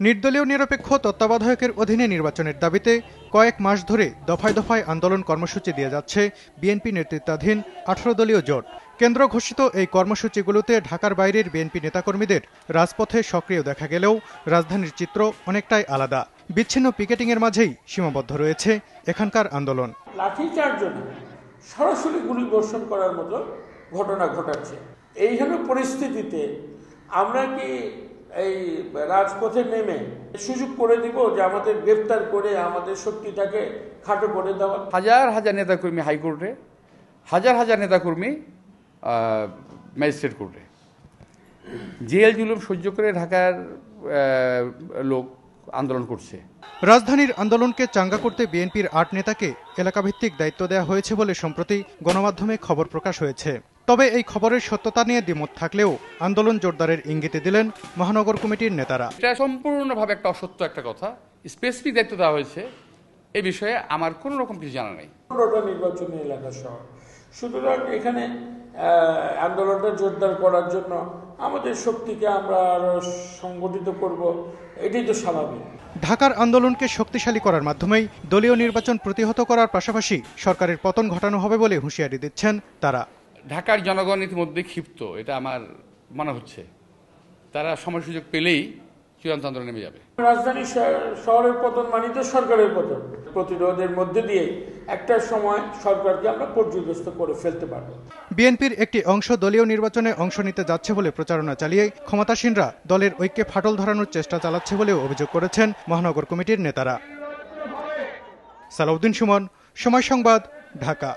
নির্দলীয় নিরপেক্ষ তত্ত্বাবধায়কের অধীনে নির্বাচনের দাবিতে কয়েক মাস ধরে দফায় দফায় আন্দোলন কর্মসূচি দিয়ে যাচ্ছে বিএনপি নেতৃত্বাধীন ১৮ দলীয় জোট। কেন্দ্র ঘোষিত এই কর্মসূচিগুলোতে ঢাকার বাইরের বিএনপি নেতাকর্মীদের রাজপথে সক্রিয় দেখা গেলেও রাজধানীর চিত্র অনেকটাই আলাদা। বিচ্ছিন্ন পিকেটিংয়ের মাঝেই সীমাবদ্ধ রয়েছে এখানকার আন্দোলন। লাঠিচার্জ সরাসরি গুলি বর্ষণ করার মতো ঘটনা ঘটাচ্ছে। এইখানে পরিস্থিতিতে আমরা কি এই রাজপথে নেমে সুযোগ করে দিব যে আমাদের গ্রেফতার করে আমাদের শক্তিটাকে খাটো করে দেওয়া? হাজার হাজার নেতাকর্মী হাইকোর্টে, হাজার হাজার নেতাকর্মী ম্যাজিস্ট্রেট কোর্টে জেল জুলুম সহ্য করে ঢাকার লোক আন্দোলন করছে। রাজধানীর আন্দোলনকে চাঙ্গা করতে বিএনপির ৮ নেতাকে এলাকাভিত্তিক দায়িত্ব দেওয়া হয়েছে বলে সম্প্রতি গণমাধ্যমে খবর প্রকাশ হয়েছে। তবে এই খবরের সত্যতা নিয়ে দ্বিমত থাকলেও আন্দোলন জোরদারের ইঙ্গিতে দিলেন মহানগর কমিটির নেতারা। এটা সম্পূর্ণভাবে একটা অসত্য একটা কথা। স্পেসিফিক দায়িত্ব দেওয়া হয়েছে এ বিষয়ে আমার কোনো রকম কিছু জানা নেই। ১৫টা নির্বাচনী এলাকা শহর, সুতরাং এখানে আন্দোলনটা জোরদার করার জন্য আমাদের শক্তিকে আমরা আরো সংগঠিত করব, এটাই তো স্বাভাবিক। ঢাকার আন্দোলনকে শক্তিশালী করার মাধ্যমেই দলীয় নির্বাচন প্রতিহত করার পাশাপাশি সরকারের পতন ঘটানো হবে বলে হুঁশিয়ারি দিচ্ছেন তারা। ঢাকার জনগণ ইতিমধ্যে ক্ষিপ্ত, এটা আমার মনে হচ্ছে। তারা সময় সুযোগ পেলেই চূড়ান্ত আন্দোলনে নেমে যাবে। রাজধানী শহরের পতন মানে তো সরকারের পতন। প্রতিরোধের মধ্যে দিয়ে একটা সময় সরকারকে আমরা পর্যুদস্ত করে ফেলতে পারব। বিএনপির একটি অংশ দলীয় নির্বাচনে অংশ নিতে যাচ্ছে বলে প্রচারণা চালিয়ে ক্ষমতাসীনরা দলের ঐক্যে ফাটল ধরানোর চেষ্টা চালাচ্ছে বলেও অভিযোগ করেছেন মহানগর কমিটির নেতারা। সালাউদ্দিন সুমন, সময় সংবাদ, ঢাকা।